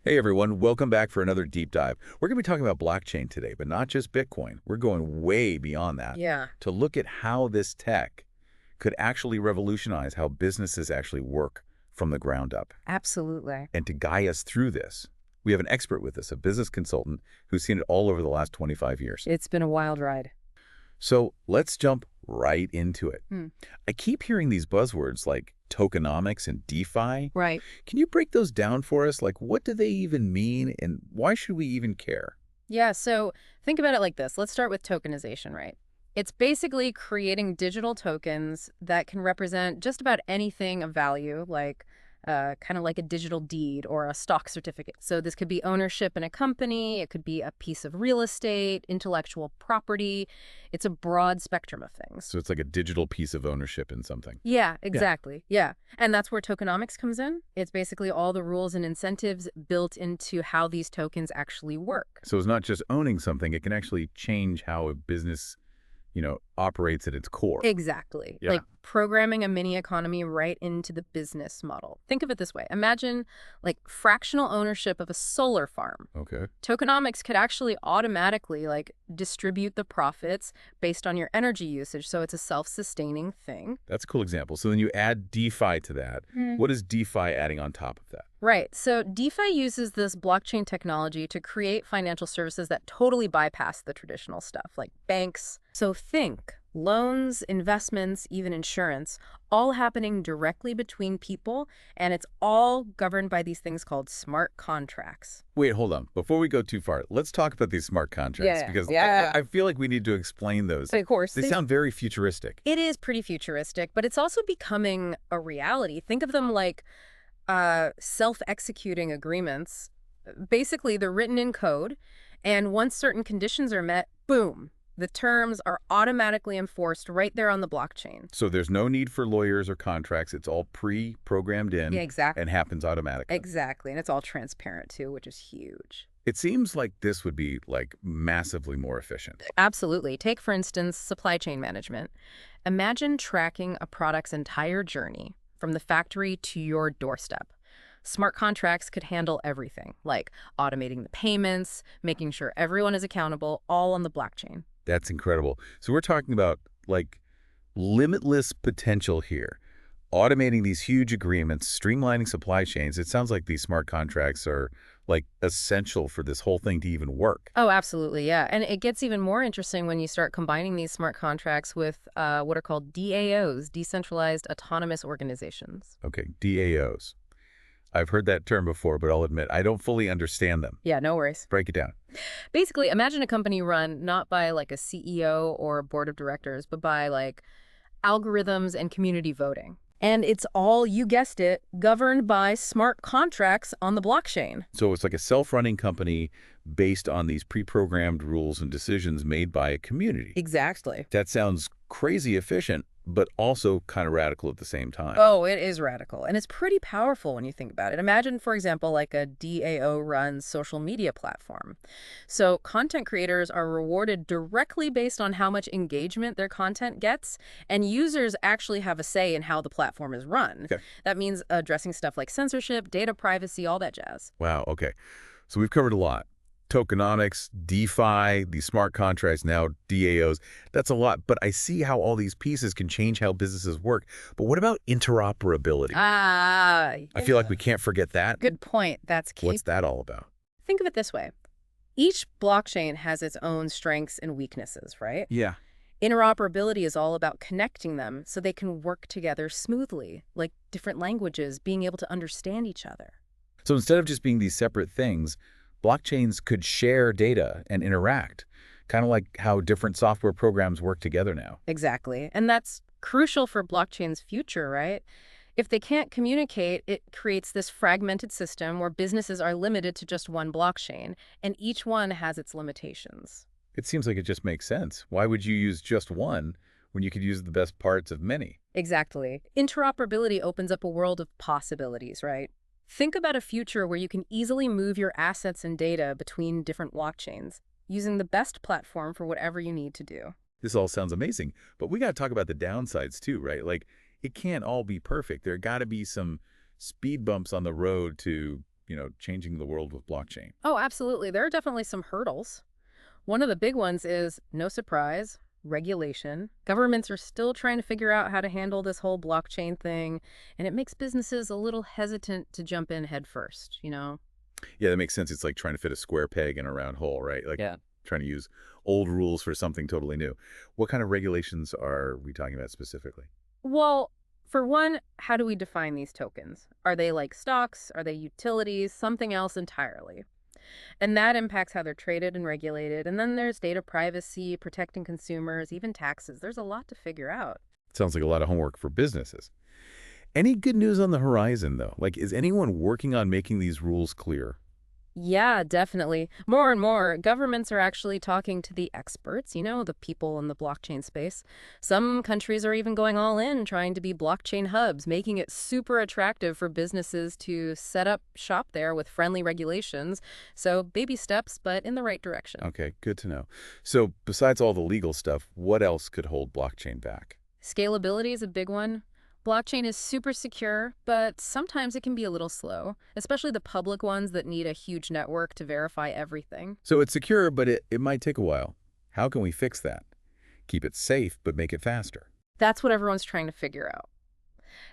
Hey everyone, welcome back for another deep dive. We're going to be talking about blockchain today, but not just Bitcoin. We're going way beyond that Yeah, to look at how this tech could actually revolutionize how businesses actually work from the ground up. absolutely. And to guide us through this, we have an expert with us, a business consultant who's seen it all over the last 25 years. It's been a wild ride. So let's jump right into it. Hmm. I keep hearing these buzzwords like tokenomics and DeFi. Right. Can you break those down for us? Like, what do they even mean and why should we even care? Yeah, so think about it like this. Let's start with tokenization, right? It's basically creating digital tokens that can represent just about anything of value, like kind of like a digital deed or a stock certificate. So this could be ownership in a company, it could be a piece of real estate, intellectual property. It's a broad spectrum of things. So it's like a digital piece of ownership in something. Yeah, Yeah. exactly. Yeah. And that's where tokenomics comes in. It's basically all the rules and incentives built into how these tokens actually work. So it's not just owning something, it can actually change how a business, operates at its core. Exactly. Yeah. Like programming a mini economy right into the business model. Think of it this way. Imagine like fractional ownership of a solar farm. Okay. Tokenomics could actually automatically like distribute the profits based on your energy usage. So it's a self-sustaining thing. That's a cool example. So then you add DeFi to that. What is DeFi adding on top of that? Right. So DeFi uses this blockchain technology to create financial services that totally bypass the traditional stuff, like banks. So think loans, investments, even insurance, all happening directly between people, and it's all governed by these things called smart contracts. Wait, hold on. Before we go too far, let's talk about these smart contracts Yeah, because yeah. I feel like we need to explain those. Of course. They sound very futuristic. It is pretty futuristic, but it's also becoming a reality. Think of them like self-executing agreements. Basically, they're written in code, and once certain conditions are met, boom, the terms are automatically enforced right there on the blockchain. So there's no need for lawyers or contracts. It's all pre-programmed in Yeah, exactly. and happens automatically. Exactly, and it's all transparent too, which is huge. It seems like this would be like massively more efficient. Absolutely. Take, for instance, supply chain management. Imagine tracking a product's entire journey from the factory to your doorstep. Smart contracts could handle everything, like automating the payments, making sure everyone is accountable, all on the blockchain. That's incredible. So we're talking about like limitless potential here. Automating these huge agreements, streamlining supply chains. It sounds like these smart contracts are like essential for this whole thing to even work. Oh, absolutely, yeah. And it gets even more interesting when you start combining these smart contracts with what are called DAOs, Decentralized Autonomous Organizations. Okay, DAOs. I've heard that term before, but I'll admit I don't fully understand them. Yeah, no worries. Break it down. Basically, imagine a company run not by like a CEO or board of directors, but by like algorithms and community voting. And it's all, you guessed it, governed by smart contracts on the blockchain. So it's like a self-running company based on these pre-programmed rules and decisions made by a community. Exactly. That sounds crazy efficient, but also kind of radical at the same time. Oh, it is radical. And it's pretty powerful when you think about it. Imagine, for example, like a DAO-run social media platform. So content creators are rewarded directly based on how much engagement their content gets, and users actually have a say in how the platform is run. Okay. That means addressing stuff like censorship, data privacy, all that jazz. Wow, okay. So we've covered a lot. Tokenomics, DeFi, these smart contracts, now DAOs. That's a lot, but I see how all these pieces can change how businesses work. But what about interoperability? I feel like we can't forget that. Good point. That's key. What's that all about? Think of it this way. Each blockchain has its own strengths and weaknesses, right? Yeah. Interoperability is all about connecting them so they can work together smoothly, like different languages, being able to understand each other. So instead of just being these separate things, blockchains could share data and interact, kind of like how different software programs work together now. Exactly. And that's crucial for blockchain's future, right? If they can't communicate, it creates this fragmented system where businesses are limited to just one blockchain, and each one has its limitations. It seems like it just makes sense. Why would you use just one when you could use the best parts of many? Exactly. Interoperability opens up a world of possibilities, right? Think about a future where you can easily move your assets and data between different blockchains, using the best platform for whatever you need to do. This all sounds amazing, but we got to talk about the downsides too, right? Like, it can't all be perfect. There got to be some speed bumps on the road to, changing the world with blockchain? Oh, absolutely. There are definitely some hurdles. One of the big ones is, no surprise, regulation. Governments are still trying to figure out how to handle this whole blockchain thing, and it makes businesses a little hesitant to jump in head first. Yeah, that makes sense. It's like trying to fit a square peg in a round hole, right? Like Yeah. trying to use old rules for something totally new. What kind of regulations are we talking about specifically? Well, for one, how do we define these tokens? Are they like stocks? Are they utilities? Something else entirely? And that impacts how they're traded and regulated. And then there's data privacy, protecting consumers, even taxes. There's a lot to figure out. Sounds like a lot of homework for businesses. Any good news on the horizon, though? Like, is anyone working on making these rules clear? Yeah, definitely. More and more, governments are actually talking to the experts, the people in the blockchain space. Some countries are even going all in, trying to be blockchain hubs, making it super attractive for businesses to set up shop there with friendly regulations. So baby steps, but in the right direction. Okay, good to know. So besides all the legal stuff, what else could hold blockchain back? Scalability is a big one. Blockchain is super secure, but sometimes it can be a little slow, especially the public ones that need a huge network to verify everything. So it's secure, but it might take a while. How can we fix that? Keep it safe, but make it faster. That's what everyone's trying to figure out.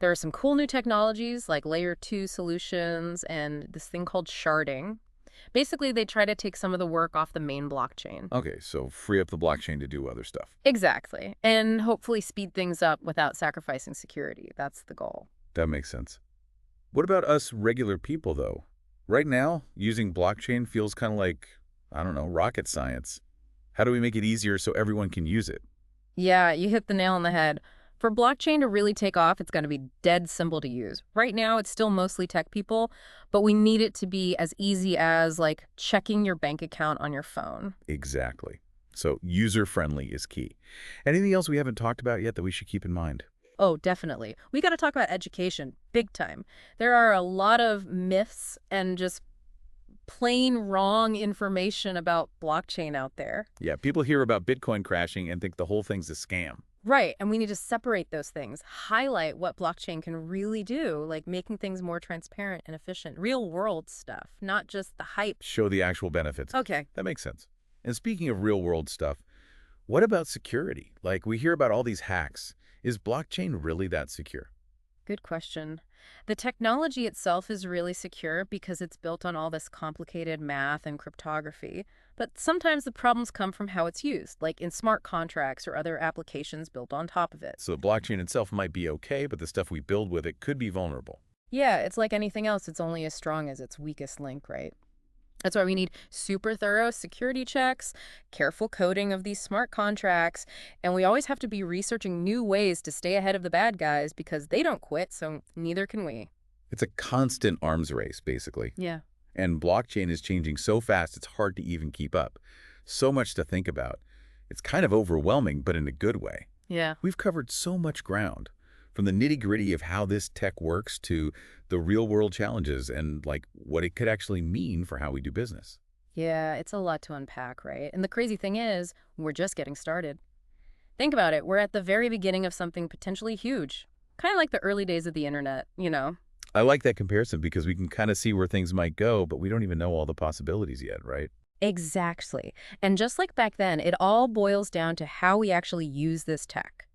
There are some cool new technologies like layer 2 solutions and this thing called sharding. Basically, they try to take some of the work off the main blockchain. Okay, so free up the blockchain to do other stuff. Exactly. And hopefully speed things up without sacrificing security. That's the goal. That makes sense. What about us regular people, though? Right now, using blockchain feels kind of like, I don't know, rocket science. How do we make it easier so everyone can use it? Yeah, you hit the nail on the head. For blockchain to really take off, it's going to be dead simple to use. Right now, it's still mostly tech people, but we need it to be as easy as, like, checking your bank account on your phone. Exactly. So user-friendly is key. Anything else we haven't talked about yet that we should keep in mind? Oh, definitely. We got to talk about education, big time. There are a lot of myths and just plain wrong information about blockchain out there. Yeah, people hear about Bitcoin crashing and think the whole thing's a scam. Right, and we need to separate those things, highlight what blockchain can really do, like making things more transparent and efficient, real world stuff, not just the hype. Show the actual benefits. Okay. That makes sense. And speaking of real-world stuff, what about security? Like, we hear about all these hacks. Is blockchain really that secure? Good question. The technology itself is really secure because it's built on all this complicated math and cryptography. But sometimes the problems come from how it's used, like in smart contracts or other applications built on top of it. So blockchain itself might be okay, but the stuff we build with it could be vulnerable. Yeah, it's like anything else. It's only as strong as its weakest link, right? That's why we need super thorough security checks, careful coding of these smart contracts, and we always have to be researching new ways to stay ahead of the bad guys because they don't quit, so neither can we. It's a constant arms race, basically. Yeah. And blockchain is changing so fast it's hard to even keep up. So much to think about. It's kind of overwhelming, but in a good way. Yeah. We've covered so much ground, from the nitty-gritty of how this tech works to the real-world challenges and, like, what it could actually mean for how we do business. Yeah, it's a lot to unpack, right? And the crazy thing is, we're just getting started. Think about it. We're at the very beginning of something potentially huge. Kind of like the early days of the internet. I like that comparison because we can kind of see where things might go, but we don't even know all the possibilities yet, right? Exactly. And just like back then, it all boils down to how we actually use this tech.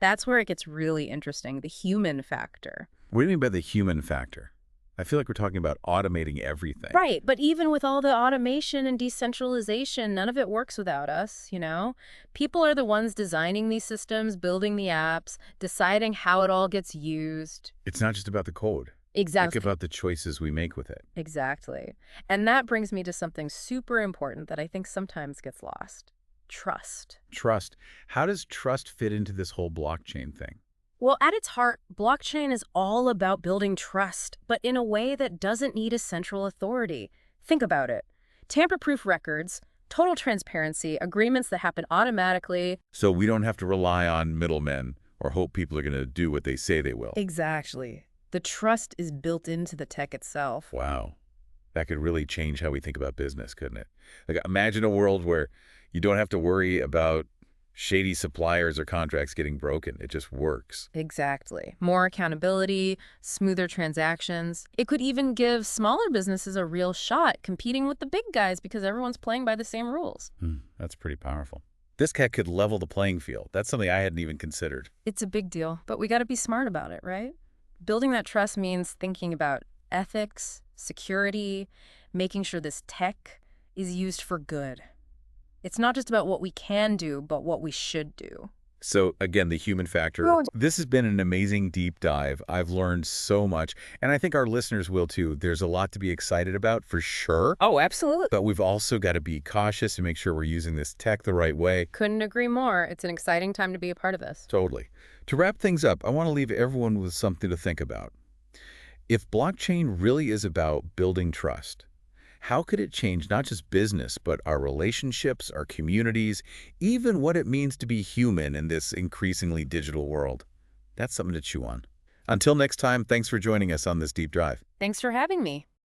That's where it gets really interesting, the human factor. What do you mean by the human factor? I feel like we're talking about automating everything. Right, but even with all the automation and decentralization, none of it works without us. People are the ones designing these systems, building the apps, deciding how it all gets used. It's not just about the code. Exactly. Think about the choices we make with it. Exactly. And that brings me to something super important that I think sometimes gets lost. Trust. Trust. How does trust fit into this whole blockchain thing? Well, at its heart, blockchain is all about building trust, but in a way that doesn't need a central authority. Think about it. Tamper-proof records, total transparency, agreements that happen automatically. So we don't have to rely on middlemen or hope people are going to do what they say they will. Exactly. The trust is built into the tech itself. Wow. That could really change how we think about business, couldn't it? Like, imagine a world where you don't have to worry about shady suppliers or contracts getting broken. It just works. Exactly. More accountability, smoother transactions. It could even give smaller businesses a real shot competing with the big guys because everyone's playing by the same rules. That's pretty powerful. This cat could level the playing field. That's something I hadn't even considered. It's a big deal, but we got to be smart about it, right? Building that trust means thinking about ethics, security, making sure this tech is used for good. It's not just about what we can do, but what we should do. So again, the human factor. Well, This has been an amazing deep dive. I've learned so much, and I think our listeners will too. There's a lot to be excited about for sure, oh, absolutely. but we've also got to be cautious and make sure we're using this tech the right way. Couldn't agree more. It's an exciting time to be a part of this. Totally. To wrap things up, I want to leave everyone with something to think about. If blockchain really is about building trust, how could it change not just business, but our relationships, our communities, even what it means to be human in this increasingly digital world? That's something to chew on. Until next time, thanks for joining us on this deep dive. Thanks for having me.